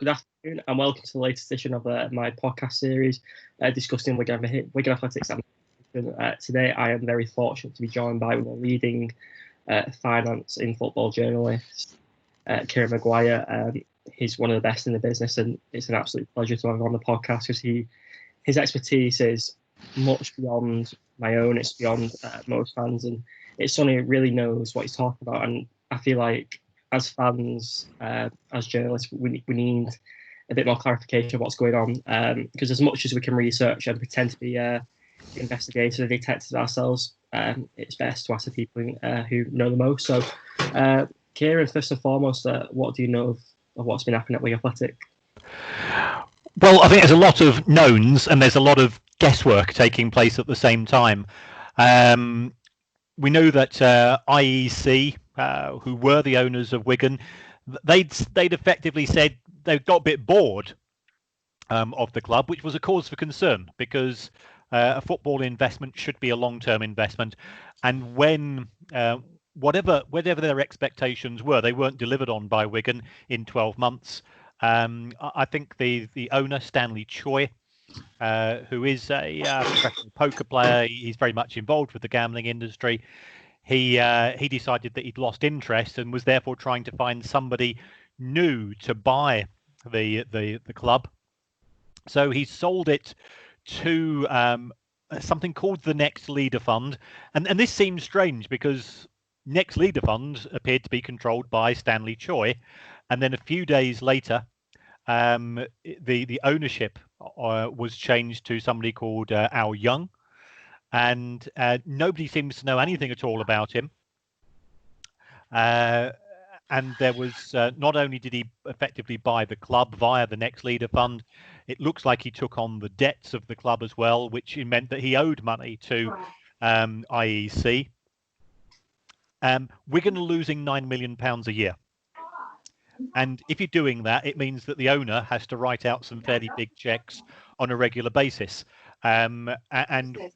Good afternoon and welcome to the latest edition of my podcast series discussing Wigan Athletics. Today I am very fortunate to be joined by one of the leading finance in football journalists, Kieran Maguire. He's one of the best in the business, and it's an absolute pleasure to have him on the podcast because his expertise is much beyond my own. It's beyond most fans, and it's someone who really knows what he's talking about. And I feel like as fans, as journalists, we need a bit more clarification of what's going on, because as much as we can research and pretend to be investigators and detectives ourselves, it's best to ask the people who know the most. So, Kieran, first and foremost, what do you know of what's been happening at Wigan Athletic? Well, I think there's a lot of knowns and there's a lot of guesswork taking place at the same time. We know that IEC, who were the owners of Wigan, they'd effectively said they got a bit bored of the club, which was a cause for concern because a football investment should be a long-term investment, and when whatever their expectations were, they weren't delivered on by Wigan in 12 months. I think the owner, Stanley Choi, who is a professional poker player, he's very much involved with the gambling industry. He decided that he'd lost interest and was therefore trying to find somebody new to buy the club. So he sold it to something called the Next Leader Fund, and this seems strange because Next Leader Fund appeared to be controlled by Stanley Choi, and then a few days later, the ownership was changed to somebody called Al Young, and nobody seems to know anything at all about him. And there was not only did he effectively buy the club via the Next Leader Fund, it looks like he took on the debts of the club as well, which meant that he owed money to IEC. Wigan are losing £9 million a year. And if you're doing that, it means that the owner has to write out some fairly big checks on a regular basis. And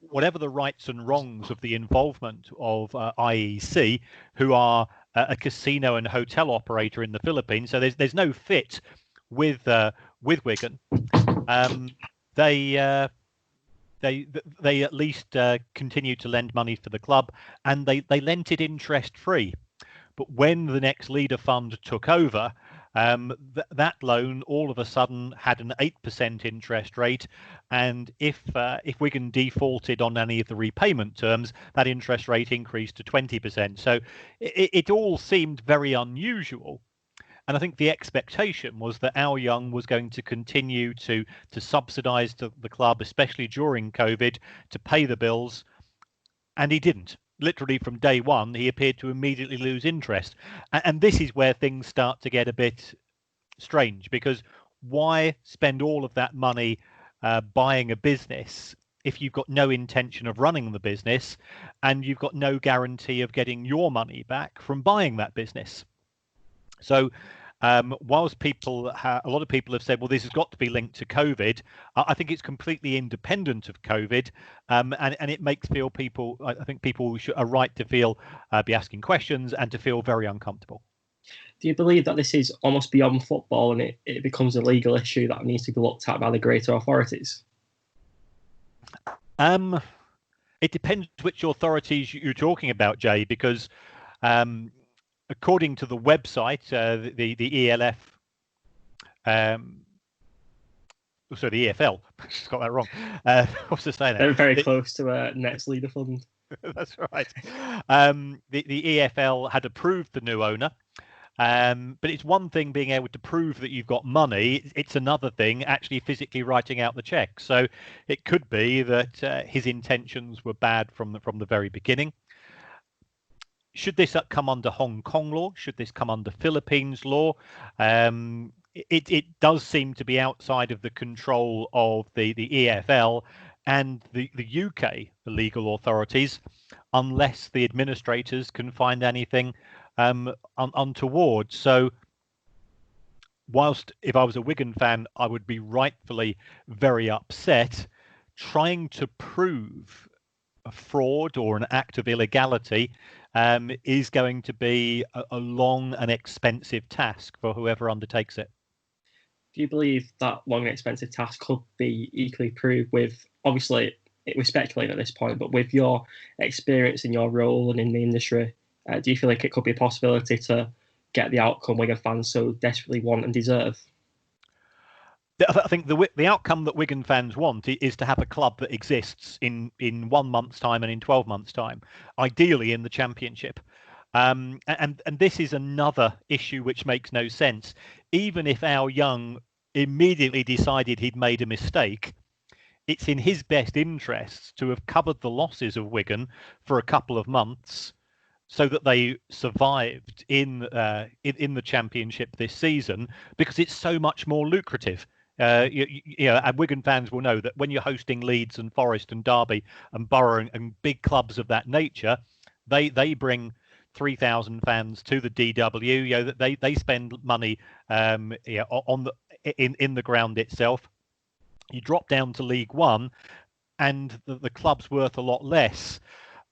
whatever the rights and wrongs of the involvement of IEC, who are a casino and hotel operator in the Philippines, so there's no fit with Wigan. They at least continue to lend money to the club, and they lent it interest free. But when the Next Leader Fund took over, that loan all of a sudden had an 8% interest rate, and if Wigan defaulted on any of the repayment terms, that interest rate increased to 20%. So it all seemed very unusual. And I think the expectation was that Al Young was going to continue to subsidise the club, especially during COVID, to pay the bills, and he didn't. Literally from day one, he appeared to immediately lose interest. And this is where things start to get a bit strange, because why spend all of that money buying a business if you've got no intention of running the business and you've got no guarantee of getting your money back from buying that business? So whilst a lot of people have said, well, this has got to be linked to COVID, I think it's completely independent of COVID, and it makes people are right to be asking questions and to feel very uncomfortable. Do you believe that this is almost beyond football and it becomes a legal issue that needs to be looked at by the greater authorities? It depends which authorities you're talking about, Jay, because according to the website, the ELF, so the EFL, I just got that wrong. What's the saying? They're very close to Next Leader Fund. That's right. The EFL had approved the new owner, but it's one thing being able to prove that you've got money. It's another thing actually physically writing out the check. So it could be that his intentions were bad from the very beginning. Should this come under Hong Kong law? Should this come under Philippines law? It does seem to be outside of the control of the EFL and the UK legal authorities, unless the administrators can find anything untoward. So whilst if I was a Wigan fan, I would be rightfully very upset, trying to prove a fraud or an act of illegality is going to be a long and expensive task for whoever undertakes it. Do you believe that long and expensive task could be equally proved with, obviously, we're speculating at this point, but with your experience in your role and in the industry, do you feel like it could be a possibility to get the outcome Wigan fans so desperately want and deserve? I think the outcome that Wigan fans want is to have a club that exists in 1 month's time and in 12 months' time, ideally in the Championship. And this is another issue which makes no sense. Even if Al Young immediately decided he'd made a mistake, it's in his best interests to have covered the losses of Wigan for a couple of months so that they survived in the Championship this season, because it's so much more lucrative. And Wigan fans will know that when you're hosting Leeds and Forest and Derby and Borough and big clubs of that nature, they bring 3,000 fans to the DW. They spend money on in the ground itself. You drop down to League One, and the club's worth a lot less.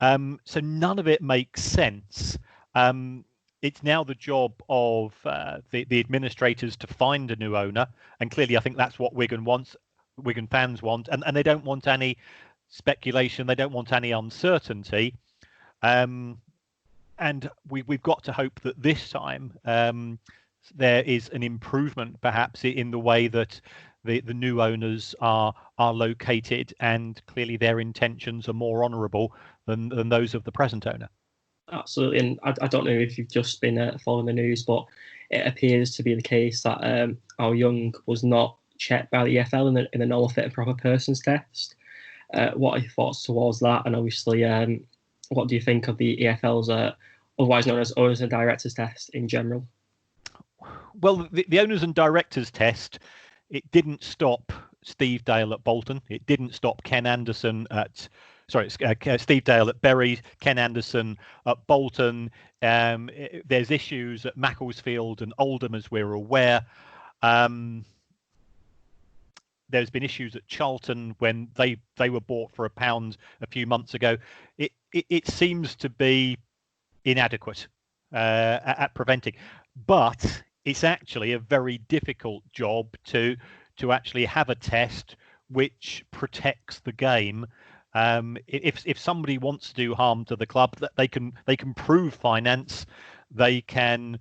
So none of it makes sense. It's now the job of the administrators to find a new owner, and clearly I think that's what Wigan wants. Wigan fans want, and they don't want any speculation. They don't want any uncertainty. And we've got to hope that this time there is an improvement, perhaps, in the way that the new owners are located, and clearly their intentions are more honourable than those of the present owner. Absolutely, and I don't know if you've just been following the news, but it appears to be the case that Al Young was not checked by the EFL in the normal fit and proper persons test. What are your thoughts towards that? And obviously, what do you think of the EFL's otherwise known as owners and directors test in general? Well, the owners and directors test, it didn't stop Steve Dale at Bolton. It didn't stop Ken Anderson at Steve Dale at Bury, Ken Anderson at Bolton. There's issues at Macclesfield and Oldham, as we're aware. There's been issues at Charlton when they were bought for £1 a few months ago. It seems to be inadequate at preventing, but it's actually a very difficult job to actually have a test which protects the game. If somebody wants to do harm to the club, they can prove finance, they can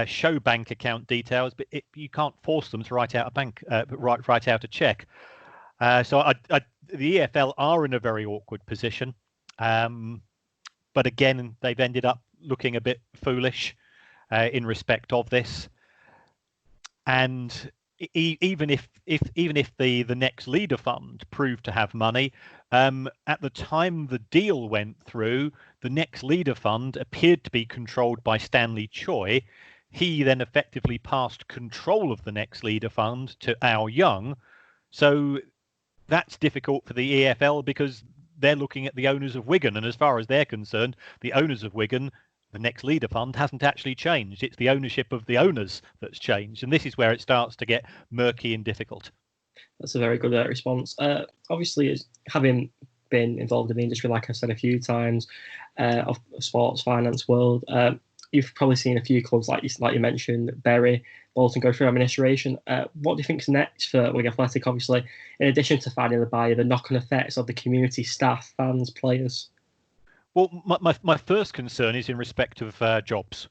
show bank account details, but you can't force them to write out a check. So the EFL are in a very awkward position, but again, they've ended up looking a bit foolish in respect of this. And even if the next leader fund proved to have money, at the time the deal went through, the next leader fund appeared to be controlled by Stanley Choi. He then effectively passed control of the next leader fund to Al Young. So that's difficult for the EFL because they're looking at the owners of Wigan, and as far as they're concerned, the owners of Wigan, the next leader fund, hasn't actually changed. It's the ownership of the owners that's changed, and this is where it starts to get murky and difficult. That's a very good response. Obviously, having been involved in the industry, like I said a few times, of sports finance world, you've probably seen a few clubs like you mentioned, Bury, Bolton, go through administration. What do you think is next for Wigan Athletic? Obviously, in addition to finding the buyer, the knock-on effects of the community, staff, fans, players. Well, my first concern is in respect of jobs,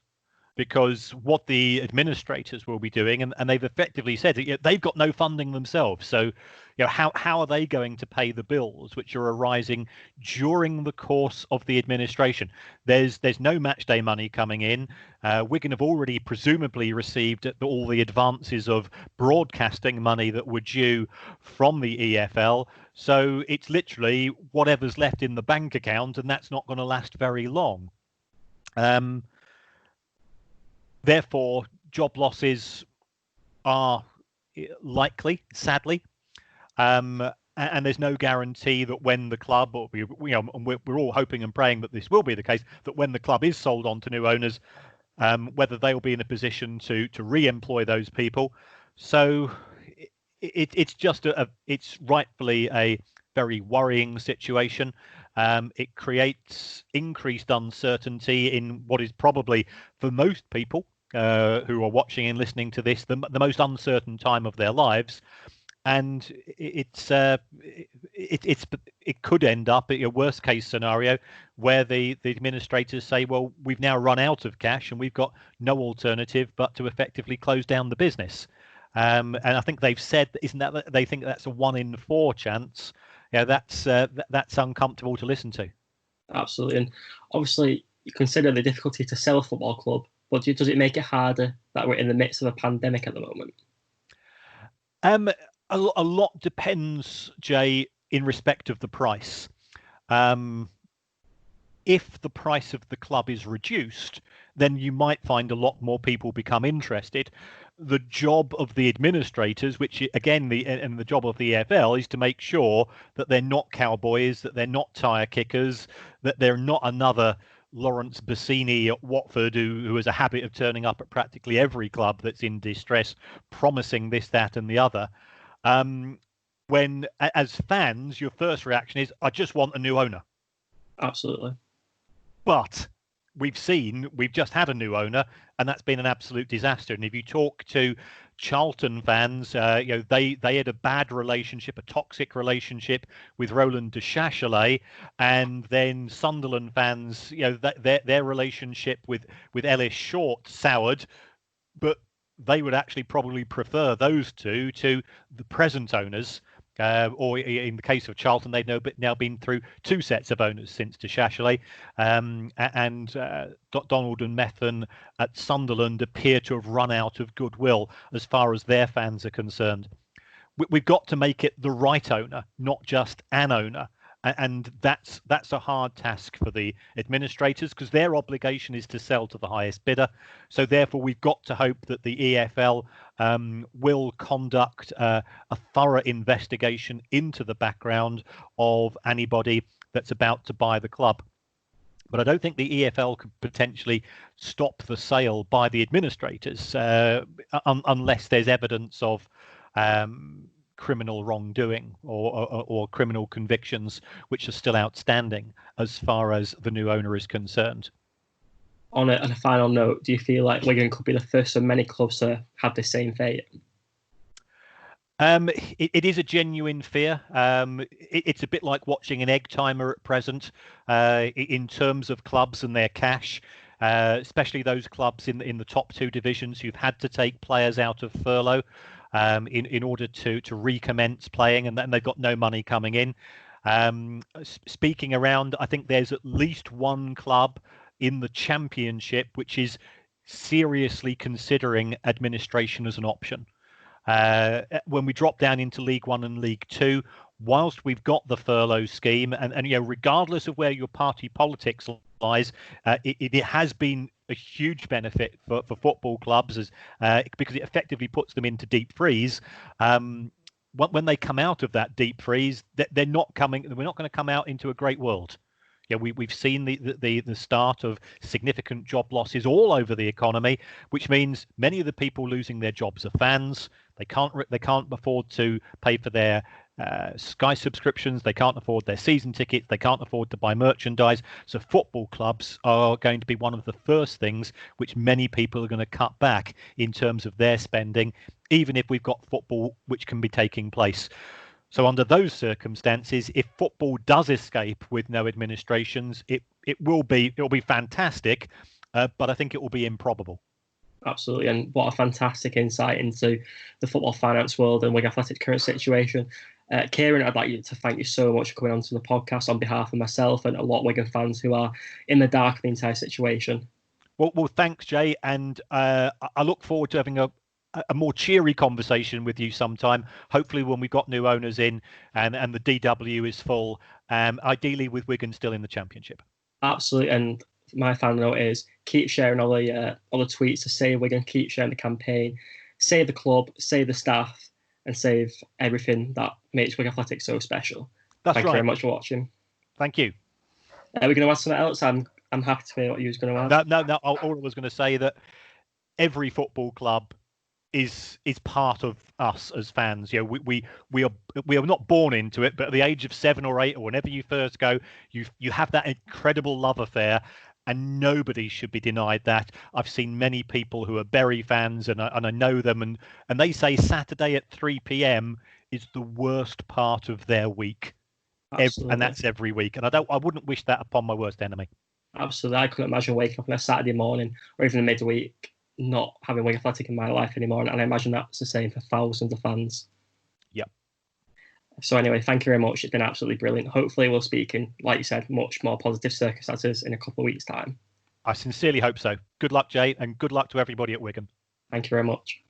because what the administrators will be doing, and they've effectively said that they've got no funding themselves. So, how are they going to pay the bills which are arising during the course of the administration? There's no match day money coming in. Wigan have already presumably received all the advances of broadcasting money that were due from the EFL. So it's literally whatever's left in the bank account, and that's not going to last very long. Therefore, job losses are likely, sadly, and there's no guarantee that when the club, or and we're all hoping and praying that this will be the case, that when the club is sold on to new owners, whether they'll be in a position to re-employ those people. So it's rightfully a very worrying situation. It creates increased uncertainty in what is probably, for most people, who are watching and listening to this the most uncertain time of their lives. And it could end up at your worst case scenario where the administrators say, well, we've now run out of cash and we've got no alternative but to effectively close down the business. And I think they've said, they think that's a 1 in 4 chance. That's uncomfortable to listen to. Absolutely. And obviously you consider the difficulty to sell a football club, but does it make it harder that we're in the midst of a pandemic at the moment? A lot depends, Jay, in respect of the price. If the price of the club is reduced, then you might find a lot more people become interested. The job of the administrators, which again, the job of the EFL is to make sure that they're not cowboys, that they're not tire kickers, that they're not another Lawrence Bassini at Watford, who has a habit of turning up at practically every club that's in distress, promising this, that, and the other. When, as fans, your first reaction is, I just want a new owner. Absolutely. But we've just had a new owner, and that's been an absolute disaster. And if you talk to Charlton fans, they had a bad relationship, a toxic relationship with Roland de Châtelet, and then Sunderland fans, their relationship with Ellis Short soured, but they would actually probably prefer those two to the present owners. Or in the case of Charlton, they've now been through 2 sets of owners since de Châtelet, and Donald and Methven at Sunderland appear to have run out of goodwill as far as their fans are concerned. We've got to make it the right owner, not just an owner. And that's a hard task for the administrators, because their obligation is to sell to the highest bidder. So therefore, we've got to hope that the EFL will conduct a thorough investigation into the background of anybody that's about to buy the club. But I don't think the EFL could potentially stop the sale by the administrators unless there's evidence of criminal wrongdoing or criminal convictions which are still outstanding as far as the new owner is concerned. On a final note, do you feel like Wigan could be the first of many clubs to have the same fate? It is a genuine fear. It's a bit like watching an egg timer at present in terms of clubs and their cash, especially those clubs in the top 2 divisions who've had to take players out of furlough in order to recommence playing, and then they've got no money coming in. Speaking around, I think there's at least 1 club in the Championship which is seriously considering administration as an option. When we drop down into League 1 and League 2, whilst we've got the furlough scheme, and regardless of where your party politics lies, it has been a huge benefit for football clubs because it effectively puts them into deep freeze. When they come out of that deep freeze, we're not going to come out into a great world. We've seen the start of significant job losses all over the economy, which means many of the people losing their jobs are fans. They can't afford to pay for their Sky subscriptions. They can't afford their season tickets. They can't afford to buy merchandise. So football clubs are going to be one of the first things which many people are going to cut back in terms of their spending, even if we've got football which can be taking place. So under those circumstances, if football does escape with no administrations, it will be fantastic, but I think it will be improbable. Absolutely, and what a fantastic insight into the football finance world and Wigan Athletic's current situation. Kieran, I'd like to thank you so much for coming onto the podcast on behalf of myself and a lot of Wigan fans who are in the dark of the entire situation. Well, thanks, Jay, and I look forward to having a more cheery conversation with you sometime, hopefully when we've got new owners in and the DW is full, ideally with Wigan still in the Championship. Absolutely, and my final note is keep sharing all the tweets to save Wigan, keep sharing the campaign, save the club, save the staff, and save everything that makes Wigan Athletic so special. Thank you very much for watching. Thank you. We're going to add something else. I'm happy to hear what you was going to add. No. All I was going to say that every football club is part of us as fans. We are not born into it, but at the age of 7 or 8, or whenever you first go, you have that incredible love affair, and nobody should be denied that. I've seen many people who are Bury fans, and I know them, and they say Saturday at 3 p.m. is the worst part of their week. And that's every week. And I wouldn't wish that upon my worst enemy. Absolutely. I couldn't imagine waking up on a Saturday morning or even a midweek not having Wigan Athletic in my life anymore. And I imagine that's the same for thousands of fans. Yep. So anyway, thank you very much. It's been absolutely brilliant. Hopefully we'll speak in, like you said, much more positive circumstances in a couple of weeks' time. I sincerely hope so. Good luck, Jay, and good luck to everybody at Wigan. Thank you very much.